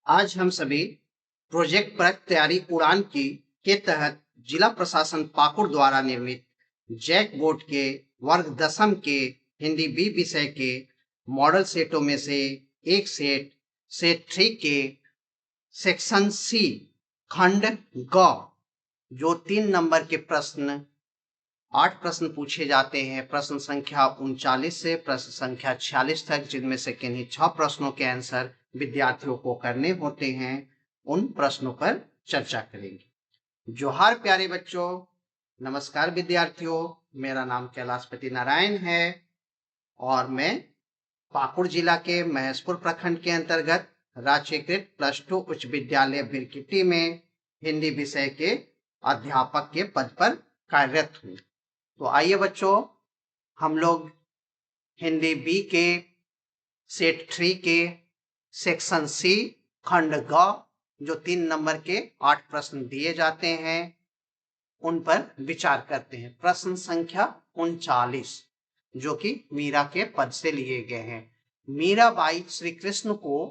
आज हम सभी प्रोजेक्ट परख तैयारी उड़ान की के तहत जिला प्रशासन पाकुड़ द्वारा निर्मित जैक बोर्ड के वर्ग 10वीं के हिंदी बी विषय के मॉडल सेटों में से एक सेट 3 के सेक्शन सी खंड ग जो 3 नंबर के प्रश्न 8 प्रश्न पूछे जाते हैं। प्रश्न संख्या 39 से प्रश्न संख्या 46 तक, जिनमें से किन्हीं 6 प्रश्नों के आंसर विद्यार्थियों को करने होते हैं। उन प्रश्नों पर चर्चा करेंगे। जोहार प्यारे बच्चों, नमस्कार विद्यार्थियों। मेरा नाम कैलाशपति नारायण है और मैं पाकुड़ जिला के महेशपुर प्रखंड के अंतर्गत राष्ट्रीयकृत +2 उच्च विद्यालय बिरकिट्टी में हिंदी विषय के अध्यापक के पद पर कार्यरत हूँ। तो आइए बच्चों, हम लोग हिंदी बी के सेट 3 के सेक्शन सी खंड ग जो 3 नंबर के 8 प्रश्न दिए जाते हैं उन पर विचार करते हैं। प्रश्न संख्या 39 जो कि मीरा के पद से लिए गए हैं। मीराबाई श्री कृष्ण को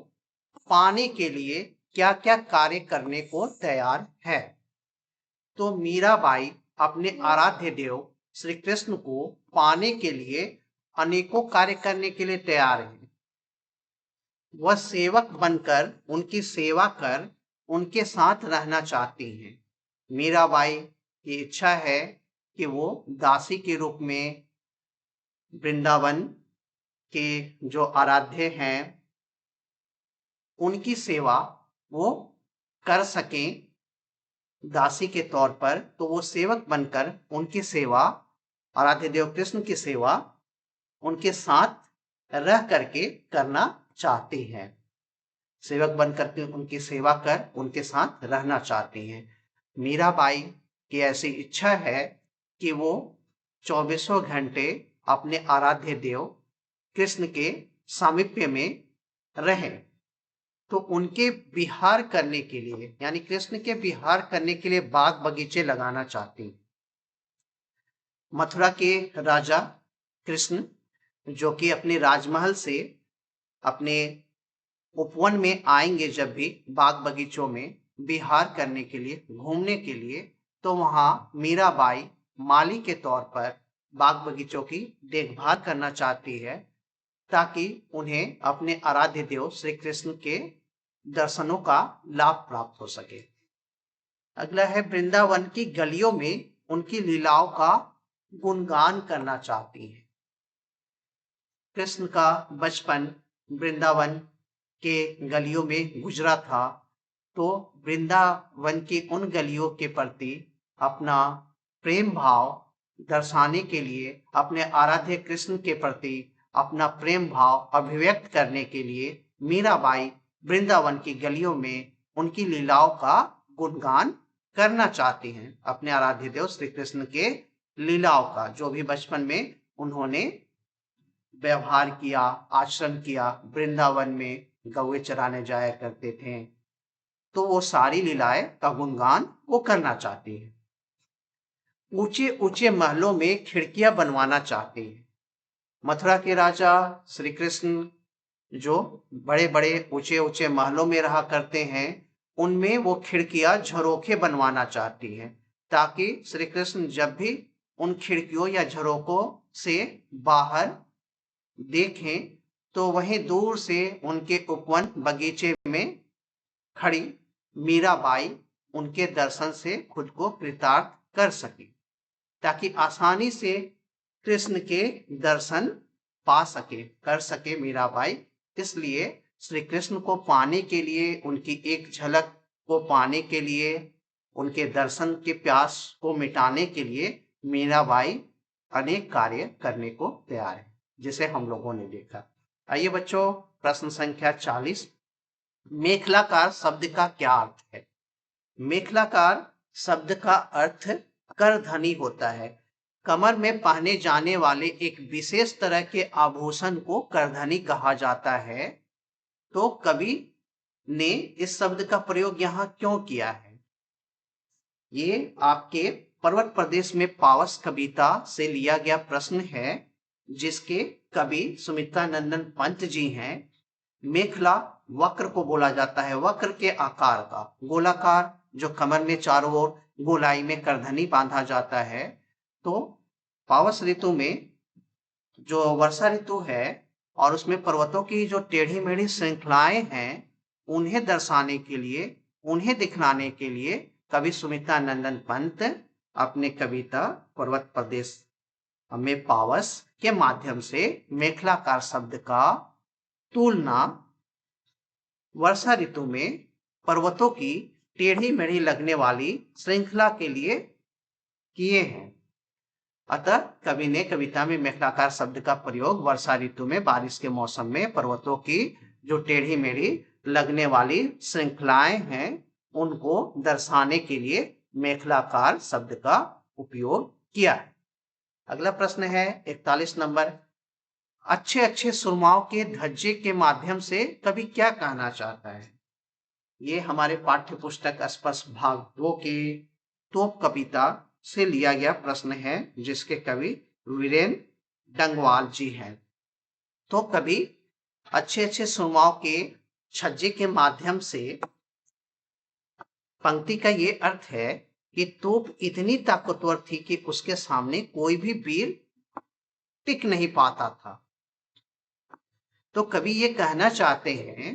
पाने के लिए क्या क्या कार्य करने को तैयार है? तो मीराबाई अपने आराध्य देव श्री कृष्ण को पाने के लिए अनेकों कार्य करने के लिए तैयार है। वह सेवक बनकर उनकी सेवा कर उनके साथ रहना चाहती हैं। मीराबाई की इच्छा है कि वो दासी के रूप में वृंदावन के जो आराध्य हैं उनकी सेवा वो कर सकें दासी के तौर पर। तो वो सेवक बनकर उनकी सेवा, आराध्य देव कृष्ण की सेवा उनके साथ रह करके करना चाहती हैं। सेवक बनकर के उनकी सेवा कर उनके साथ रहना चाहती हैं। मीराबाई की ऐसी इच्छा है कि वो 24 घंटे अपने आराध्य देव कृष्ण के सामीप्य में रहें। तो उनके विहार करने के लिए, यानी कृष्ण के विहार करने के लिए बाग बगीचे लगाना चाहती। मथुरा के राजा कृष्ण जो कि अपने राजमहल से अपने उपवन में आएंगे, जब भी बाग बगीचों में विहार करने के लिए, घूमने के लिए, तो वहां मीराबाई माली के तौर पर बाग बगीचों की देखभाल करना चाहती है ताकि उन्हें अपने आराध्य देव श्री कृष्ण के दर्शनों का लाभ प्राप्त हो सके। अगला है, वृंदावन की गलियों में उनकी लीलाओं का गुणगान करना चाहती है। कृष्ण का बचपन वृंदावन के गलियों में गुजरा था, तो वृंदावन की उन गलियों के प्रति अपना प्रेम भाव दर्शाने के लिए, अपने आराध्य कृष्ण के प्रति अपना प्रेम भाव अभिव्यक्त करने के लिए मीराबाई वृंदावन की गलियों में उनकी लीलाओं का गुणगान करना चाहती हैं। अपने आराध्य देव श्री कृष्ण के लीलाओं का, जो भी बचपन में उन्होंने व्यवहार किया, आचरण किया, वृंदावन में गौए चराने जाया करते थे, तो वो सारी लीलाएं का गुणगान वो करना चाहती है। ऊंचे ऊंचे महलों में खिड़कियां बनवाना चाहती है। मथुरा के राजा श्री कृष्ण जो बड़े बड़े ऊंचे ऊंचे महलों में रहा करते हैं, उनमें वो खिड़कियां, झरोखे बनवाना चाहती है ताकि श्री कृष्ण जब भी उन खिड़कियों या झरोकों से बाहर देखें तो वहीं दूर से उनके उपवन बगीचे में खड़ी मीराबाई उनके दर्शन से खुद को कृतार्थ कर सके, ताकि आसानी से कृष्ण के दर्शन पा सके, कर सके मीराबाई। इसलिए श्री कृष्ण को पाने के लिए, उनकी एक झलक को पाने के लिए, उनके दर्शन के प्यास को मिटाने के लिए मीराबाई अनेक कार्य करने को तैयार है, जिसे हम लोगों ने देखा। आइए बच्चों, प्रश्न संख्या 40, मेखलाकार शब्द का क्या अर्थ है? मेखलाकार शब्द का अर्थ करधनी होता है। कमर में पहने जाने वाले एक विशेष तरह के आभूषण को करधनी कहा जाता है। तो कवि ने इस शब्द का प्रयोग यहाँ क्यों किया है? ये आपके पर्वत प्रदेश में पावस कविता से लिया गया प्रश्न है, जिसके कवि सुमित्रा नंदन पंत जी हैं। मेखला वक्र को बोला जाता है, वक्र के आकार का, गोलाकार, जो कमर में चारों ओर गोलाई में करधनी बांधा जाता है। तो पावस ऋतु में जो वर्षा ऋतु है और उसमें पर्वतों की जो टेढ़ी मेढ़ी श्रृंखलाएं हैं, उन्हें दर्शाने के लिए, उन्हें दिखलाने के लिए कवि सुमित्रा नंदन पंत अपने कविता पर्वत प्रदेश में पावस के माध्यम से मेखलाकार शब्द का तुलना वर्षा ऋतु में पर्वतों की टेढ़ी मेढ़ी लगने वाली श्रृंखला के लिए किए हैं। अतः कवि ने कविता में मेखलाकार शब्द का प्रयोग वर्षा ऋतु में बारिश के मौसम में पर्वतों की जो टेढ़ी मेढ़ी लगने वाली श्रृंखलाएं हैं, उनको दर्शाने के लिए मेखलाकार शब्द का उपयोग किया है। अगला प्रश्न है 41 नंबर। अच्छे अच्छे सुरमाओं के धज्जे के माध्यम से कवि क्या कहना चाहता है? ये हमारे पाठ्य पुस्तक स्पष्ट भाग 2 की तोप कविता से लिया गया प्रश्न है, जिसके कवि वीरेंद्र डंगवाल जी हैं। तो कवि अच्छे अच्छे सुरमाओं के छज्जे के माध्यम से, पंक्ति का ये अर्थ है कि तोप इतनी ताकतवर थी कि उसके सामने कोई भी वीर टिक नहीं पाता था। तो कवि ये कहना चाहते हैं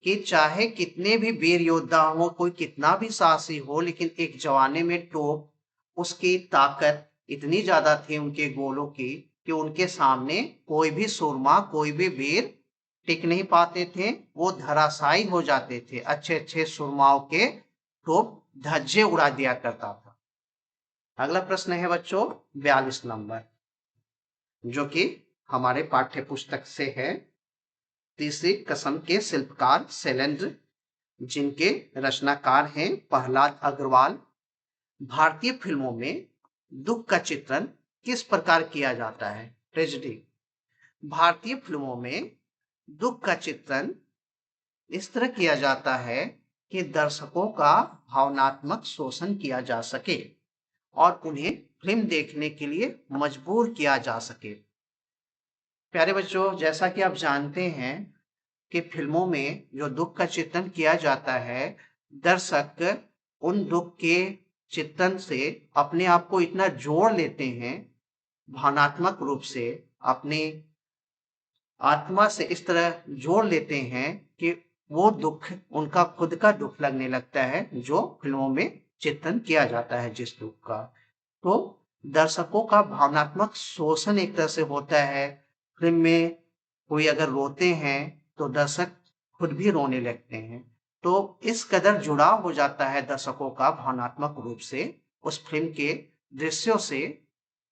कि चाहे कितने भी वीर योद्धा हो, कोई कितना भी साहसी हो, लेकिन एक जमाने में तोप, उसकी ताकत इतनी ज्यादा थी उनके गोलों की कि उनके सामने कोई भी सूरमा, कोई भी वीर टिक नहीं पाते थे, वो धराशायी हो जाते थे। अच्छे अच्छे सुरमाओं के तोप धज्जे उड़ा दिया करता था। अगला प्रश्न है बच्चों 42 नंबर, जो कि हमारे पाठ्य पुस्तक से है। तीसरी कसम के शिल्पकार शैलेंद्र, जिनके रचनाकार हैं प्रहलाद अग्रवाल। भारतीय फिल्मों में दुख का चित्रण किस प्रकार किया जाता है? ट्रेजेडी। भारतीय फिल्मों में दुख का चित्रण इस तरह किया जाता है कि दर्शकों का भावनात्मक शोषण किया जा सके और उन्हें फिल्म देखने के लिए मजबूर किया जा सके। प्यारे बच्चों, जैसा कि आप जानते हैं कि फिल्मों में जो दुख का चित्रण किया जाता है, दर्शक उन दुख के चित्रण से अपने आप को इतना जोड़ लेते हैं, भावनात्मक रूप से अपनी आत्मा से इस तरह जोड़ लेते हैं कि वो दुख उनका खुद का दुख लगने लगता है, जो फिल्मों में चित्रण किया जाता है जिस दुख का। तो दर्शकों का भावनात्मक शोषण एक तरह से होता है। फिल्म में कोई अगर रोते हैं तो दर्शक खुद भी रोने लगते हैं। तो इस कदर जुड़ाव हो जाता है दर्शकों का भावनात्मक रूप से उस फिल्म के दृश्यों से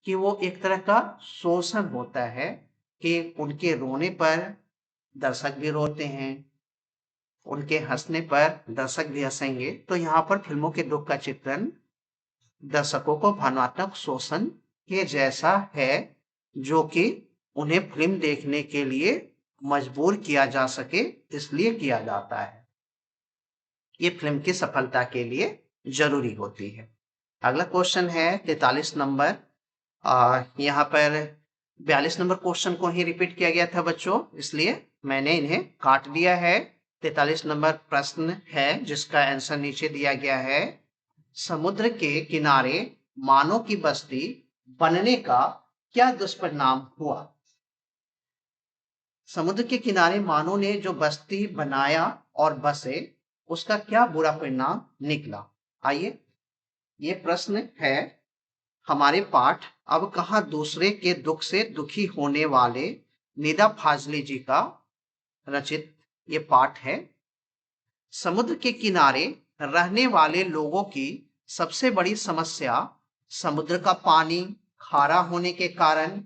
कि वो एक तरह का शोषण होता है कि उनके रोने पर दर्शक भी रोते हैं, उनके हंसने पर दर्शक भी हंसेंगे। तो यहाँ पर फिल्मों के दुख का चित्रण दर्शकों को भावनात्मक शोषण के जैसा है, जो कि उन्हें फिल्म देखने के लिए मजबूर किया जा सके, इसलिए किया जाता है। ये फिल्म की सफलता के लिए जरूरी होती है। अगला क्वेश्चन है 43 नंबर। यहाँ पर 42 नंबर क्वेश्चन को ही रिपीट किया गया था बच्चों, इसलिए मैंने इन्हें काट दिया है। 43 नंबर प्रश्न है जिसका आंसर नीचे दिया गया है। समुद्र के किनारे मानव की बस्ती बनने का क्या दुष्परिणाम हुआ? समुद्र के किनारे मानव ने जो बस्ती बनाया और बसे, उसका क्या बुरा परिणाम निकला? आइए, ये प्रश्न है हमारे पाठ अब कहां दूसरे के दुख से दुखी होने वाले निदा फाजली जी का रचित ये पाठ है। समुद्र के किनारे रहने वाले लोगों की सबसे बड़ी समस्या समुद्र का पानी खारा होने के कारण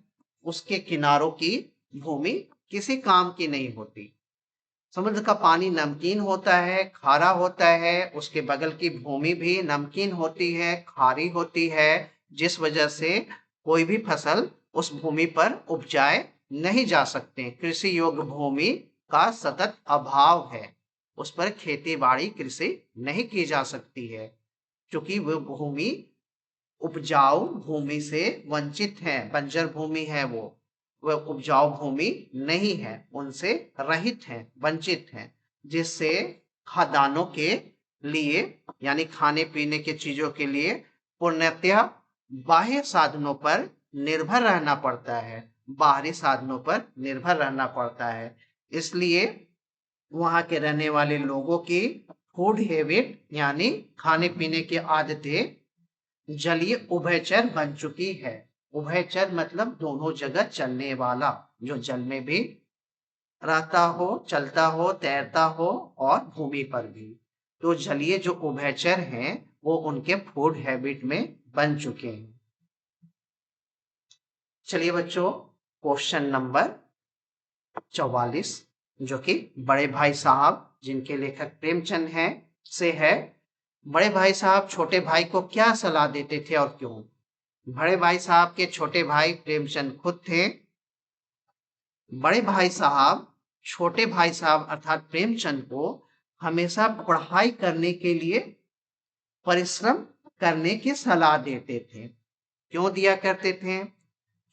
उसके किनारों की भूमि किसी काम की नहीं होती। समुद्र का पानी नमकीन होता है, खारा होता है, उसके बगल की भूमि भी नमकीन होती है, खारी होती है, जिस वजह से कोई भी फसल उस भूमि पर उपजाए नहीं जा सकते। कृषि योग्य भूमि का सतत अभाव है, उस पर खेती बाड़ी कृषि नहीं की जा सकती है, क्योंकि वह भूमि उपजाऊ भूमि से वंचित हैं, बंजर भूमि है वो, वह उपजाऊ भूमि नहीं है, उनसे रहित हैं, वंचित हैं, जिससे खाद्यान्नों के लिए यानी खाने पीने की चीजों के लिए पूर्णतः बाह्य साधनों पर निर्भर रहना पड़ता है, बाहरी साधनों पर निर्भर रहना पड़ता है। इसलिए वहां के रहने वाले लोगों की फूड हैबिट यानी खाने पीने की आदतें जलीय उभयचर बन चुकी है। उभयचर मतलब दोनों जगह चलने वाला, जो जल में भी रहता हो, चलता हो, तैरता हो और भूमि पर भी। तो जलीय जो उभयचर हैं वो उनके फूड हैबिट में बन चुके हैं। चलिए बच्चों, क्वेश्चन नंबर 44 जो कि बड़े भाई साहब जिनके लेखक प्रेमचंद हैं से है। बड़े भाई साहब छोटे भाई को क्या सलाह देते थे और क्यों? बड़े भाई साहब के छोटे भाई प्रेमचंद खुद थे। बड़े भाई साहब छोटे भाई साहब अर्थात प्रेमचंद को हमेशा पढ़ाई करने के लिए परिश्रम करने की सलाह देते थे। क्यों दिया करते थे?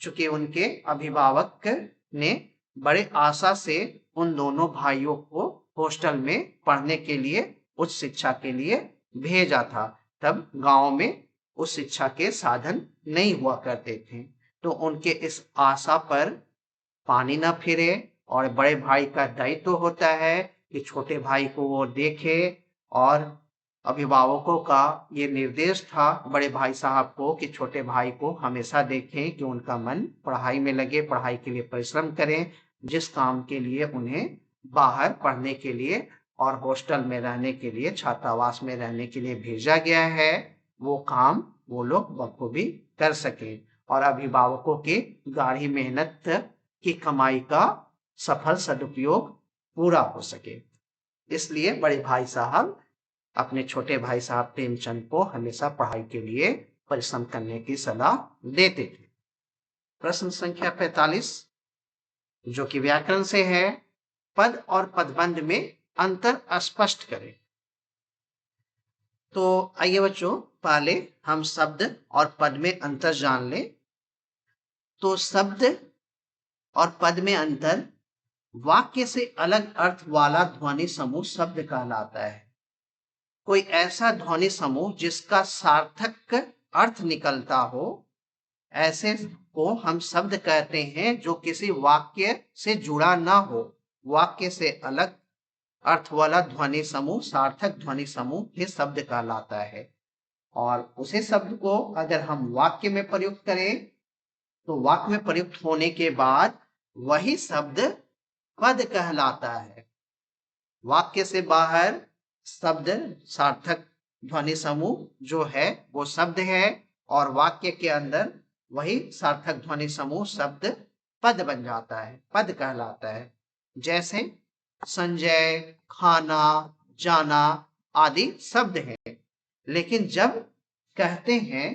चूंकि उनके अभिभावक ने बड़े आशा से उन दोनों भाइयों को हॉस्टल में पढ़ने के लिए, उच्च शिक्षा के लिए भेजा था। तब गांव में उस शिक्षा के साधन नहीं हुआ करते थे, तो उनके इस आशा पर पानी न फिरे और बड़े भाई का दायित्व तो होता है कि छोटे भाई को वो देखे। और अभिभावकों का ये निर्देश था बड़े भाई साहब को कि छोटे भाई को हमेशा देखें कि उनका मन पढ़ाई में लगे, पढ़ाई के लिए परिश्रम करें। जिस काम के लिए उन्हें बाहर पढ़ने के लिए और हॉस्टल में रहने के लिए, छात्रावास में रहने के लिए भेजा गया है, वो काम वो लोग बखूबी कर सके और अभिभावकों की गाढ़ी मेहनत की कमाई का सफल सदुपयोग पूरा हो सके। इसलिए बड़े भाई साहब अपने छोटे भाई साहब प्रेमचंद को हमेशा पढ़ाई के लिए परिश्रम करने की सलाह देते थे। प्रश्न संख्या 45 जो कि व्याकरण से है, पद और पदबंध में अंतर स्पष्ट करें। तो आइए बच्चों, पहले हम शब्द और पद में अंतर जान लें। तो शब्द और पद में अंतर, वाक्य से अलग अर्थ वाला ध्वनि समूह शब्द कहलाता है। कोई ऐसा ध्वनि समूह जिसका सार्थक अर्थ निकलता हो, ऐसे को हम शब्द कहते हैं। जो किसी वाक्य से जुड़ा ना हो, वाक्य से अलग अर्थ वाला ध्वनि समूह सार्थक ध्वनि समूह ही शब्द कहलाता है। और उसी शब्द को अगर हम वाक्य में प्रयुक्त करें तो वाक्य में प्रयुक्त होने के बाद वही शब्द पद कहलाता है। वाक्य से बाहर शब्द सार्थक ध्वनि समूह जो है वो शब्द है, और वाक्य के अंदर वही सार्थक ध्वनि समूह शब्द पद बन जाता है, पद कहलाता है। जैसे संजय, खाना, जाना आदि शब्द है। लेकिन जब कहते हैं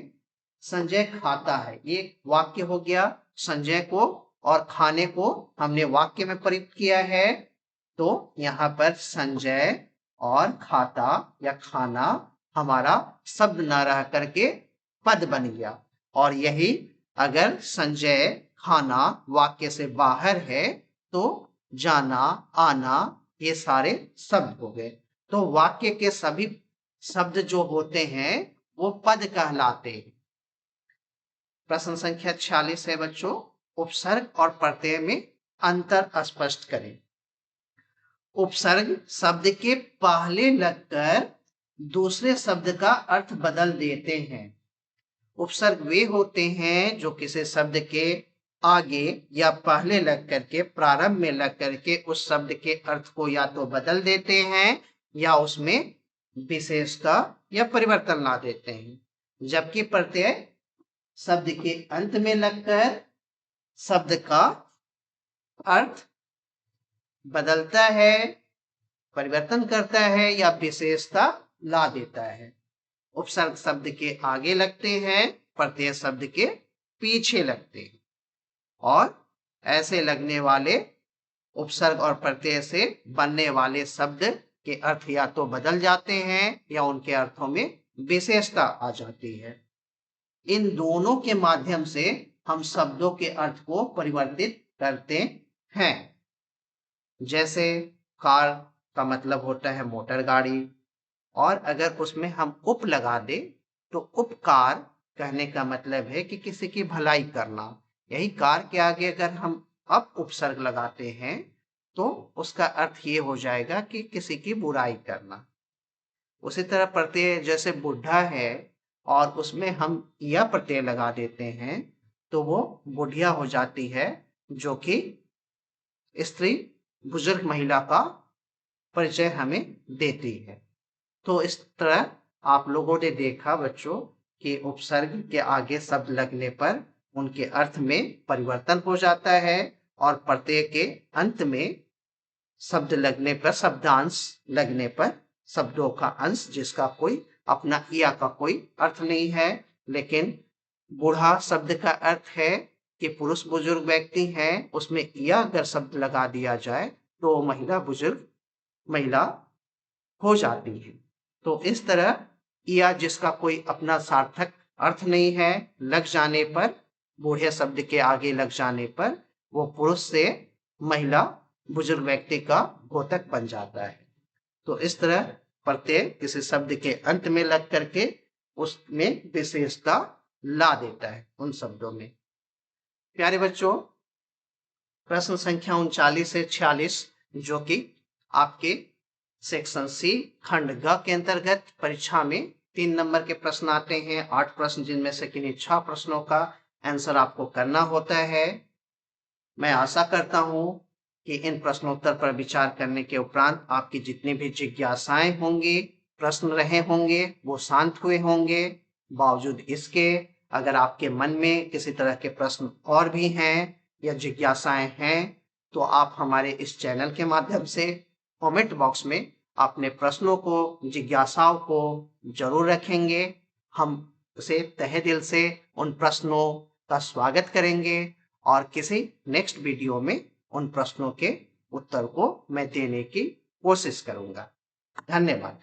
संजय खाता है, ये वाक्य हो गया। संजय को और खाने को हमने वाक्य में प्रयुक्त किया है, तो यहाँ पर संजय और खाता या खाना हमारा शब्द न रह करके पद बन गया। और यही अगर संजय खाना वाक्य से बाहर है तो जाना, आना ये सारे शब्द हो गए। तो वाक्य के सभी शब्द जो होते हैं वो पद कहलाते हैं। प्रश्न संख्या 46 है बच्चों, उपसर्ग और प्रत्यय में अंतर स्पष्ट करें। उपसर्ग शब्द के पहले लगकर दूसरे शब्द का अर्थ बदल देते हैं। उपसर्ग वे होते हैं जो किसी शब्द के आगे या पहले लग करके, प्रारंभ में लग करके उस शब्द के अर्थ को या तो बदल देते हैं या उसमें विशेषता या परिवर्तन ला देते हैं। जबकि प्रत्यय शब्द के अंत में लगकर शब्द का अर्थ बदलता है, परिवर्तन करता है या विशेषता ला देता है। उपसर्ग शब्द के आगे लगते हैं, प्रत्यय शब्द के पीछे लगते हैं। और ऐसे लगने वाले उपसर्ग और प्रत्यय से बनने वाले शब्द के अर्थ या तो बदल जाते हैं या उनके अर्थों में विशेषता आ जाती है। इन दोनों के माध्यम से हम शब्दों के अर्थ को परिवर्तित करते हैं। जैसे कार का मतलब होता है मोटर गाड़ी, और अगर उसमें हम उप लगा दे तो उपकार कहने का मतलब है कि किसी की भलाई करना। यही कार के आगे अगर हम अप उपसर्ग लगाते हैं तो उसका अर्थ ये हो जाएगा कि किसी की बुराई करना। उसी तरह प्रत्यय जैसे बुढ़ा है और उसमें हम या प्रत्यय लगा देते हैं तो वो बुढ़िया हो जाती है, जो कि स्त्री बुजुर्ग महिला का परिचय हमें देती है। तो इस तरह आप लोगों ने देखा बच्चों कि उपसर्ग के आगे शब्द लगने पर उनके अर्थ में परिवर्तन हो जाता है, और प्रत्यय के अंत में शब्द लगने पर, शब्दांश लगने पर शब्दों का अंश जिसका कोई अपना या का कोई अर्थ नहीं है, लेकिन बूढ़ा शब्द का अर्थ है कि पुरुष बुजुर्ग व्यक्ति है, उसमें या अगर शब्द लगा दिया जाए तो महिला बुजुर्ग महिला हो जाती है। तो इस तरह या जिसका कोई अपना सार्थक अर्थ नहीं है, लग जाने पर, बूढ़े शब्द के आगे लग जाने पर वो पुरुष से महिला बुजुर्ग व्यक्ति का द्योतक बन जाता है। तो इस तरह प्रत्यय किसी शब्द के अंत में लग करके उसमें विशेषता ला देता है उन शब्दों में। प्यारे बच्चों, प्रश्न संख्या 39 से 46 जो कि आपके सेक्शन सी खंड ग के अंतर्गत परीक्षा में 3 नंबर के प्रश्न आते हैं। 8 प्रश्न, जिनमें से किन्हीं 6 प्रश्नों का आंसर आपको करना होता है। मैं आशा करता हूं कि इन प्रश्नोत्तर पर विचार करने के उपरांत आपकी जितनी भी जिज्ञासाएं होंगी, प्रश्न रहे होंगे, वो शांत हुए होंगे। बावजूद इसके अगर आपके मन में किसी तरह के प्रश्न और भी हैं या जिज्ञासाएं हैं तो आप हमारे इस चैनल के माध्यम से कमेंट बॉक्स में अपने प्रश्नों को, जिज्ञासाओं को जरूर रखेंगे। हम उसे तहे दिल से उन प्रश्नों का स्वागत करेंगे और किसी नेक्स्ट वीडियो में उन प्रश्नों के उत्तर को मैं देने की कोशिश करूंगा। धन्यवाद।